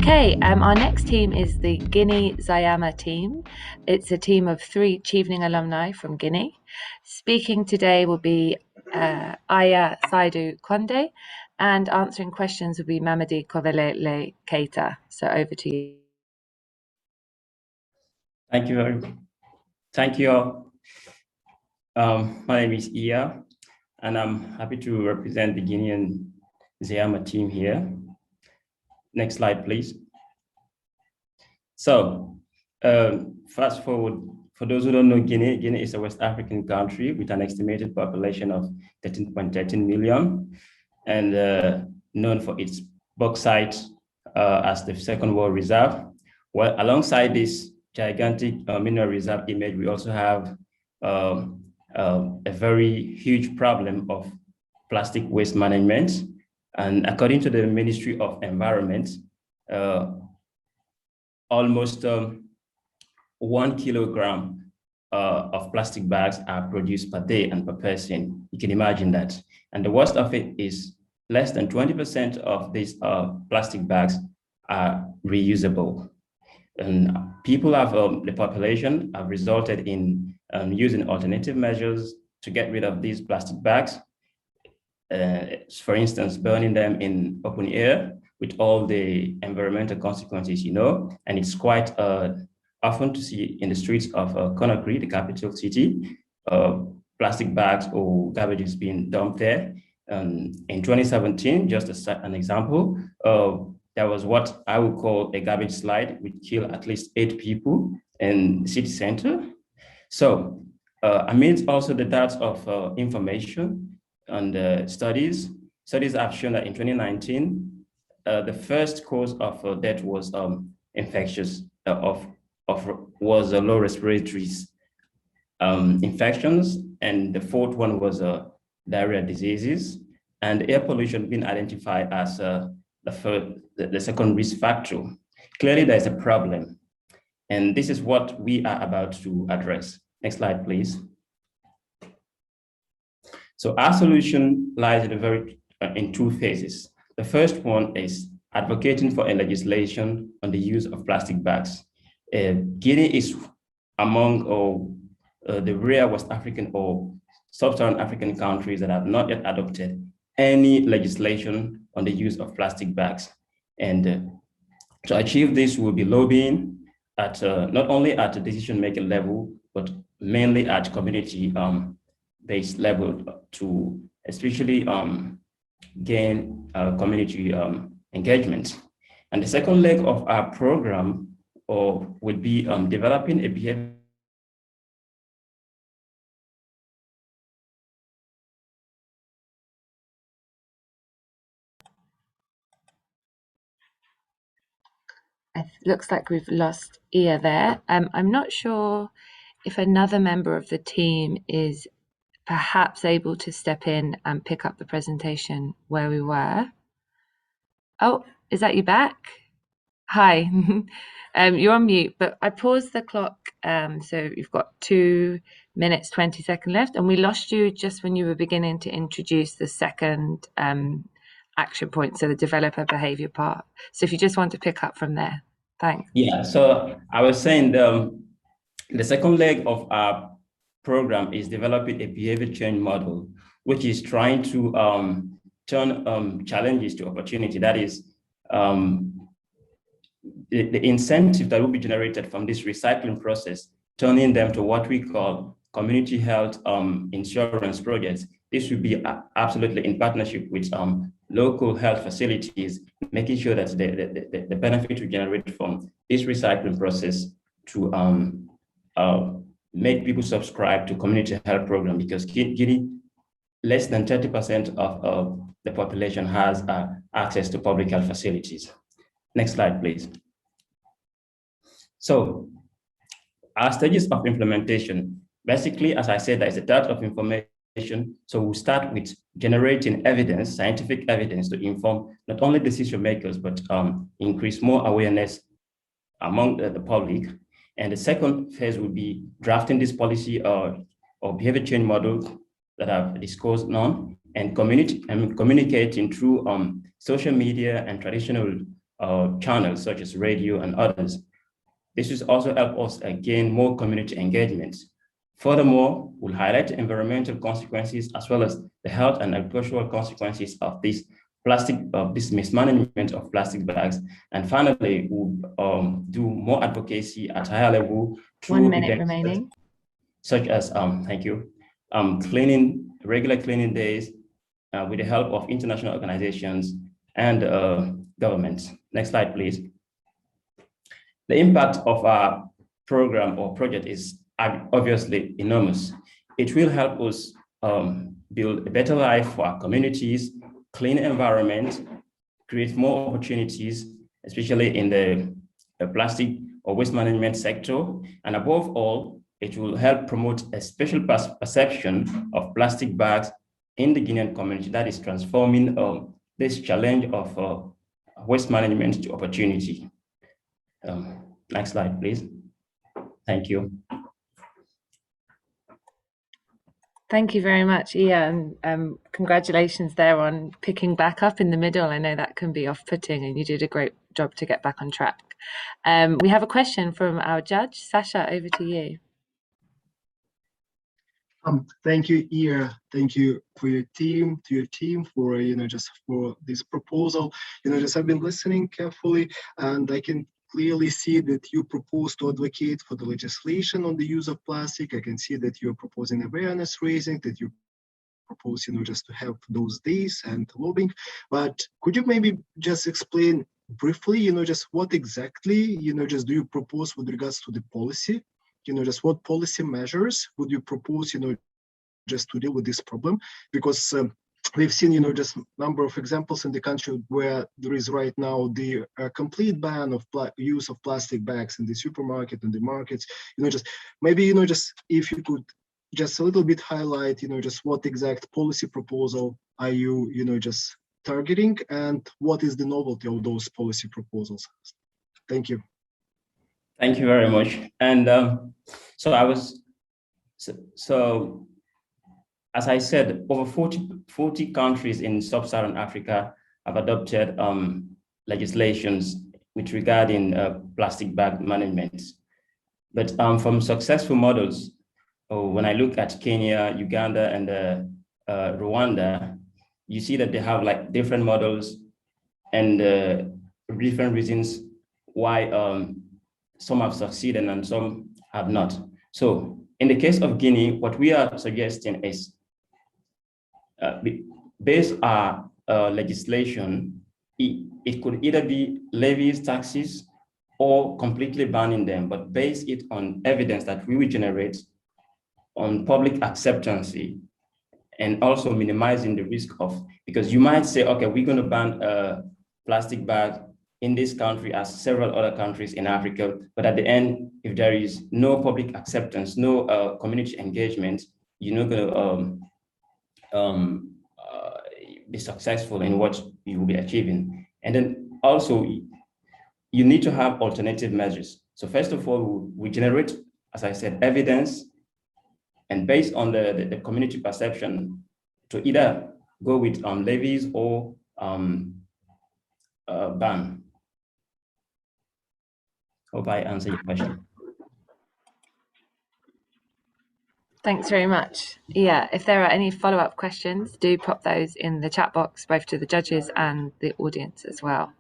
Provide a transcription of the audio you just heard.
Okay, our next team is the Guinea Ziama team. It's a team of 3 Chevening alumni from Guinea. Speaking today will be Iya Saidou Conde, and answering questions will be Mamady Kobele Keita. So over to you. Thank you very much. Thank you all. My name is Iya, and I'm happy to represent the Guinean Ziama team here. Next slide, please. So, fast forward, for those who don't know Guinea, Guinea is a West African country with an estimated population of 13.13 million and known for its bauxite as the second world reserve. Well, alongside this gigantic mineral reserve image, we also have a very huge problem of plastic waste management. And according to the Ministry of Environment, almost 1 kilogram of plastic bags are produced per day and per person. You can imagine that. And the worst of it is less than 20% of these plastic bags are reusable. And people have, the population have resulted in using alternative measures to get rid of these plastic bags. For instance, burning them in open air with all the environmental consequences, you know, and it's quite often to see in the streets of Conakry, the capital city, plastic bags or garbage is being dumped there. In 2017, just as an example, there was what I would call a garbage slide, which killed at least 8 people in the city center. So amidst also the dearth of information and studies have shown that in 2019, the first cause of death was infectious was low respiratory infections, and the fourth one was diarrhea diseases, and air pollution being identified as the second risk factor. Clearly, there's a problem, and this is what we are about to address. Next slide, please. So our solution lies in 2 phases. The first one is advocating for a legislation on the use of plastic bags. Guinea is among the rare West African or Sub-Saharan African countries that have not yet adopted any legislation on the use of plastic bags. And to achieve this, we'll be lobbying at not only at the decision-making level, but mainly at community-based level to especially gain community engagement. And the second leg of our program would be developing a behavior. It looks like we've lost Iya there. I'm not sure if another member of the team is perhaps able to step in and pick up the presentation where we were. Oh, is that you back? Hi. You're on mute, but I paused the clock, so you've got 2 minutes, 20 seconds left, and we lost you just when you were beginning to introduce the second action point, so the developer behavior part. So if you just want to pick up from there. Thanks. Yeah, so I was saying the second leg of our program is developing a behavior change model, which is trying to turn challenges to opportunity. That is, the incentive that will be generated from this recycling process, turning them to what we call community health insurance projects. This would be absolutely in partnership with local health facilities, making sure that the benefit we generate from this recycling process to make people subscribe to community health program, because Guinea, less than 30% of the population has access to public health facilities. Next slide, please. So our stages of implementation, basically, as I said, there is a dearth of information. So we'll start with generating evidence, scientific evidence, to inform not only decision makers, but increase more awareness among the public. And the second phase will be drafting this policy or behavior change model that I've discussed on, and communicating through social media and traditional channels such as radio and others. This will also help us gain more community engagement. Furthermore, we'll highlight the environmental consequences as well as the health and agricultural consequences of this mismanagement of plastic bags. And finally, we'll do more advocacy at higher level through 1 minute remaining, such as thank you, regular cleaning days with the help of international organizations and governments. Next slide, please. The impact of our program or project is obviously enormous. It will help us build a better life for our communities, clean environment, create more opportunities, especially in the plastic or waste management sector. And above all, it will help promote a special perception of plastic bags in the Guinean community that is transforming this challenge of waste management to opportunity. Next slide, please. Thank you. Thank you very much, Iya, and congratulations there on picking back up in the middle. I know that can be off-putting, and you did a great job to get back on track. We have a question from our judge. Sasha, over to you. Thank you, Iya. Thank you for your team, for just for this proposal. I've been listening carefully, and I can clearly see that you propose to advocate for the legislation on the use of plastic. I can see that you're proposing awareness raising, that you propose, just to have those days and lobbying. But could you maybe just explain briefly, just what exactly, just do you propose with regards to the policy? Just what policy measures would you propose, just to deal with this problem? Because we've seen, just a number of examples in the country where there is right now the complete ban of use of plastic bags in the supermarket and the markets. Just maybe, just if you could just a little bit highlight, just what exact policy proposal are you, just targeting, and what is the novelty of those policy proposals? Thank you. Thank you very much. And as I said, over 40 countries in sub-Saharan Africa have adopted legislations with regarding plastic bag management. But from successful models, when I look at Kenya, Uganda, and Rwanda, you see that they have like different models and different reasons why some have succeeded and some have not. So in the case of Guinea, what we are suggesting is based on legislation, it could either be levies, taxes, or completely banning them, but base it on evidence that we will generate on public acceptance and also minimizing the risk of, because you might say, okay, we're going to ban plastic bags in this country as several other countries in Africa, but at the end, if there is no public acceptance, no community engagement, you're not going to be successful in what you will be achieving. And then also, you need to have alternative measures. So first of all, we generate, as I said, evidence, and based on the community perception, to either go with levies or ban. Hope I answered your question. Thanks very much. Yeah, if there are any follow-up questions, do pop those in the chat box, both to the judges and the audience as well.